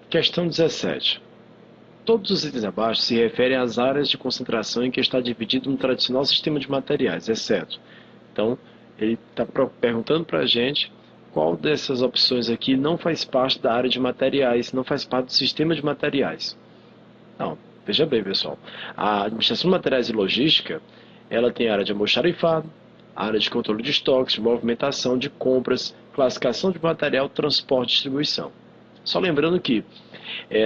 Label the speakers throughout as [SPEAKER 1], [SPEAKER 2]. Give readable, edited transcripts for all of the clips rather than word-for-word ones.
[SPEAKER 1] Questão 17. Todos os itens abaixo se referem às áreas de concentração em que está dividido um tradicional sistema de materiais, exceto. Então, ele está perguntando para a gente qual dessas opções aqui não faz parte da área de materiais, não faz parte do sistema de materiais. Não, veja bem, pessoal. A administração de materiais e logística, ela tem a área de almoxarifado, a área de controle de estoques, de movimentação, de compras, classificação de material, transporte e distribuição. Só lembrando que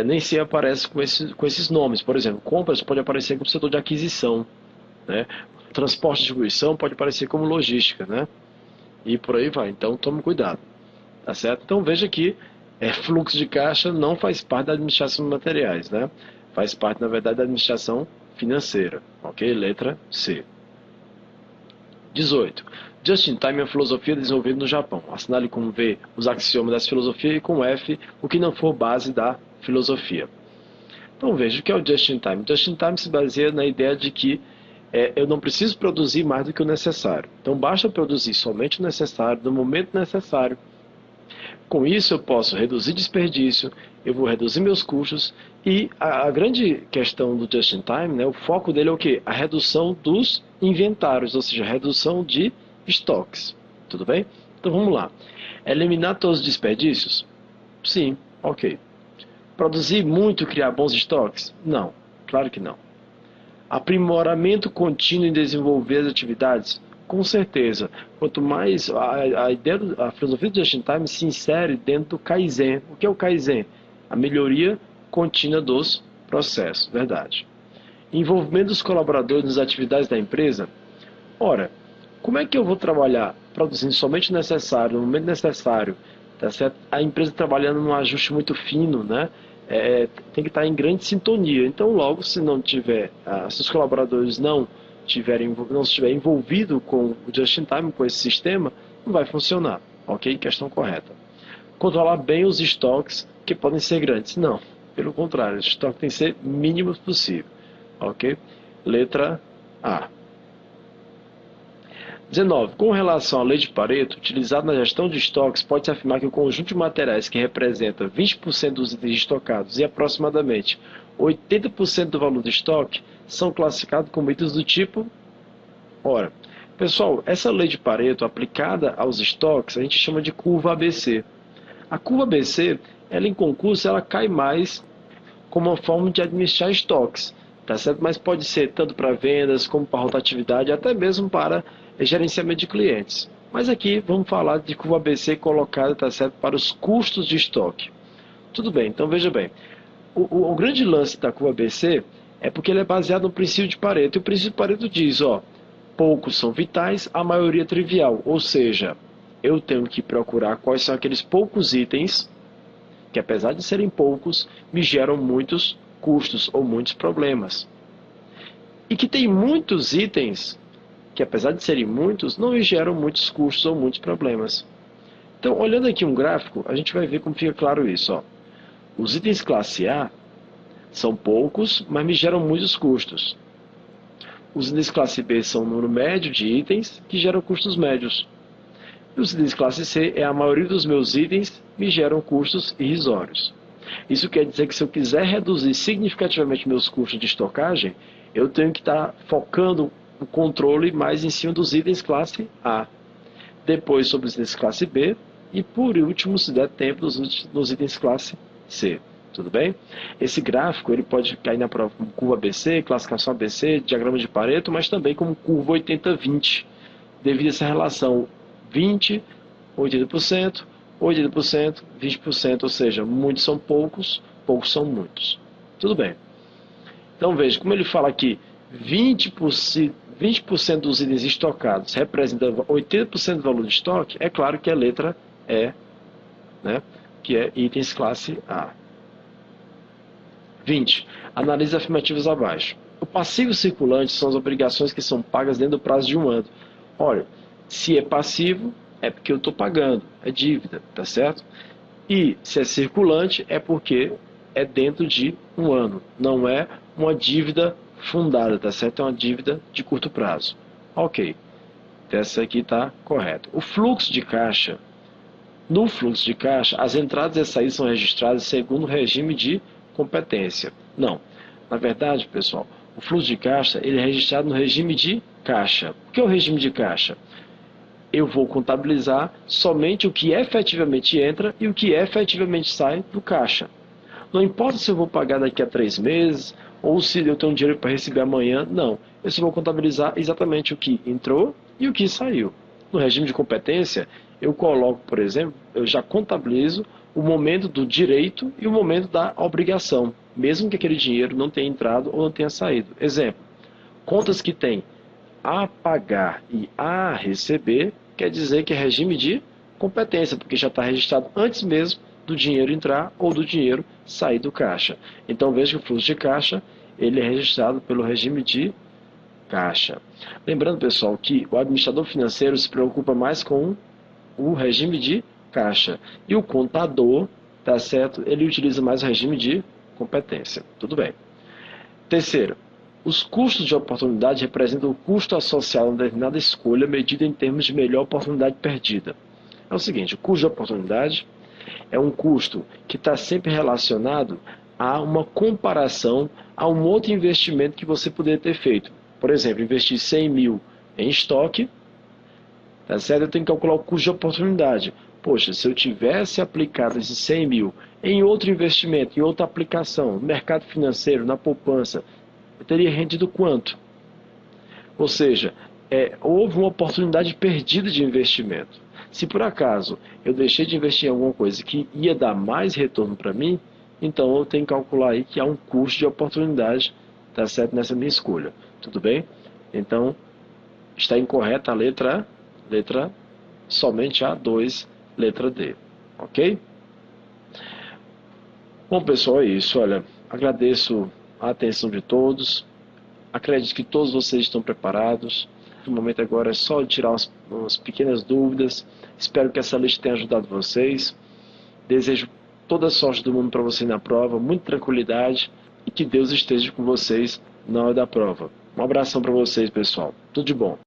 [SPEAKER 1] nem sempre aparece com esses nomes. Por exemplo, compras pode aparecer como setor de aquisição, né? Transporte e distribuição pode aparecer como logística, né? E por aí vai. Então, tome cuidado. Tá certo? Então, veja que fluxo de caixa não faz parte da administração de materiais, né? Faz parte, na verdade, da administração financeira. Ok? Letra C. 18. Just-in-time é uma filosofia desenvolvida no Japão. Assinale com V os axiomas dessa filosofia e com F o que não for base da filosofia. Então veja o que é o just-in-time. Just-in-time se baseia na ideia de que eu não preciso produzir mais do que o necessário. Então basta produzir somente o necessário, no momento necessário. Com isso eu posso reduzir desperdício, eu vou reduzir meus custos e a grande questão do just-in-time, né, o foco dele é o quê? A redução dos inventários, ou seja, a redução de estoques. Tudo bem? Então vamos lá. Eliminar todos os desperdícios? Sim, ok. Produzir muito e criar bons estoques? Não, claro que não. Aprimoramento contínuo em desenvolver as atividades? Com certeza. Quanto mais a filosofia do Just-in-Time se insere dentro do Kaizen. O que é o Kaizen? A melhoria contínua dos processos, verdade. Envolvimento dos colaboradores nas atividades da empresa? Ora, como é que eu vou trabalhar produzindo somente o necessário, no momento necessário, tá certo? A empresa trabalhando num ajuste muito fino, né? Tem que estar em grande sintonia. Então, logo, se os colaboradores não estiverem envolvidos com o Just-in-Time, com esse sistema, não vai funcionar. Ok? Questão correta. Controlar bem os estoques, que podem ser grandes. Não, pelo contrário, os estoques têm que ser mínimos possível. Ok? Letra A. 19. Com relação à lei de Pareto, utilizada na gestão de estoques, pode-se afirmar que o conjunto de materiais que representa 20% dos itens estocados e aproximadamente 80% do valor do estoque são classificados como itens do tipo... Ora, pessoal, essa lei de Pareto aplicada aos estoques, a gente chama de curva ABC. A curva ABC, ela em concurso, ela cai mais como uma forma de administrar estoques, tá certo? Mas pode ser tanto para vendas, como para rotatividade, até mesmo para gerenciamento de clientes. Mas aqui vamos falar de curva ABC colocada, tá certo, para os custos de estoque. Tudo bem, então veja bem. O grande lance da curva ABC é porque ele é baseado no princípio de Pareto. E o princípio de Pareto diz, poucos são vitais, a maioria trivial. Ou seja, eu tenho que procurar quais são aqueles poucos itens que, apesar de serem poucos, me geram muitos custos ou muitos problemas. E que tem muitos itens que, apesar de serem muitos, não geram muitos custos ou muitos problemas. Então, olhando aqui um gráfico, a gente vai ver como fica claro isso. Os itens classe A são poucos, mas me geram muitos custos. Os itens classe B são um número médio de itens que geram custos médios. E os itens classe C a maioria dos meus itens me geram custos irrisórios. Isso quer dizer que se eu quiser reduzir significativamente meus custos de estocagem, eu tenho que estar focando o controle mais em cima dos itens classe A. Depois sobre os itens classe B e por último, se der tempo, nos itens classe C. Tudo bem? Esse gráfico ele pode cair na prova como curva ABC, classificação ABC, diagrama de Pareto, mas também como curva 80-20, devido a essa relação 20, 80%, 80%, 20%, ou seja, muitos são poucos, poucos são muitos. Tudo bem. Então veja, como ele fala aqui, 20% dos itens estocados representam 80% do valor de estoque, é claro que a letra E, né, que é itens classe A. 20. Analise afirmativas abaixo. O passivo circulante são as obrigações que são pagas dentro do prazo de um ano. Olha, se é passivo, é porque eu estou pagando, é dívida, tá certo? E se é circulante, é porque é dentro de um ano, não é uma dívida fundada, tá certo? É uma dívida de curto prazo. Ok, essa aqui está correta. O fluxo de caixa No fluxo de caixa, as entradas e saídas são registradas segundo o regime de competência. Não. Na verdade, pessoal, o fluxo de caixa ele é registrado no regime de caixa. O que é o regime de caixa? Eu vou contabilizar somente o que efetivamente entra e o que efetivamente sai do caixa. Não importa se eu vou pagar daqui a 3 meses ou se eu tenho dinheiro para receber amanhã, não. Eu só vou contabilizar exatamente o que entrou e o que saiu. No regime de competência, eu coloco, por exemplo, eu já contabilizo o momento do direito e o momento da obrigação, mesmo que aquele dinheiro não tenha entrado ou não tenha saído. Exemplo, contas que tem a pagar e a receber, quer dizer que é regime de competência, porque já está registrado antes mesmo do dinheiro entrar ou do dinheiro sair do caixa. Então veja que o fluxo de caixa ele é registrado pelo regime de caixa. Lembrando, pessoal, que o administrador financeiro se preocupa mais com o regime de caixa e o contador, tá certo? Ele utiliza mais o regime de competência. Tudo bem. Terceiro, os custos de oportunidade representam o custo associado a uma determinada escolha medido em termos de melhor oportunidade perdida. É o seguinte, o custo de oportunidade é um custo que está sempre relacionado a uma comparação a um outro investimento que você poderia ter feito. Por exemplo, investir 100 mil em estoque, tá certo? Eu tenho que calcular o custo de oportunidade. Poxa, se eu tivesse aplicado esses 100 mil em outro investimento, em outra aplicação, no mercado financeiro, na poupança, eu teria rendido quanto? Ou seja, houve uma oportunidade perdida de investimento. Se por acaso eu deixei de investir em alguma coisa que ia dar mais retorno para mim, então eu tenho que calcular aí que há um custo de oportunidade, tá certo, nessa minha escolha. Tudo bem? Então, está incorreta a letra somente a 2, letra D. Ok? Bom, pessoal, é isso. Olha, agradeço a atenção de todos. Acredito que todos vocês estão preparados. O momento agora é só tirar umas pequenas dúvidas. Espero que essa lista tenha ajudado vocês. Desejo toda a sorte do mundo para vocês na prova, muita tranquilidade e que Deus esteja com vocês na hora da prova. Um abração para vocês, pessoal. Tudo de bom.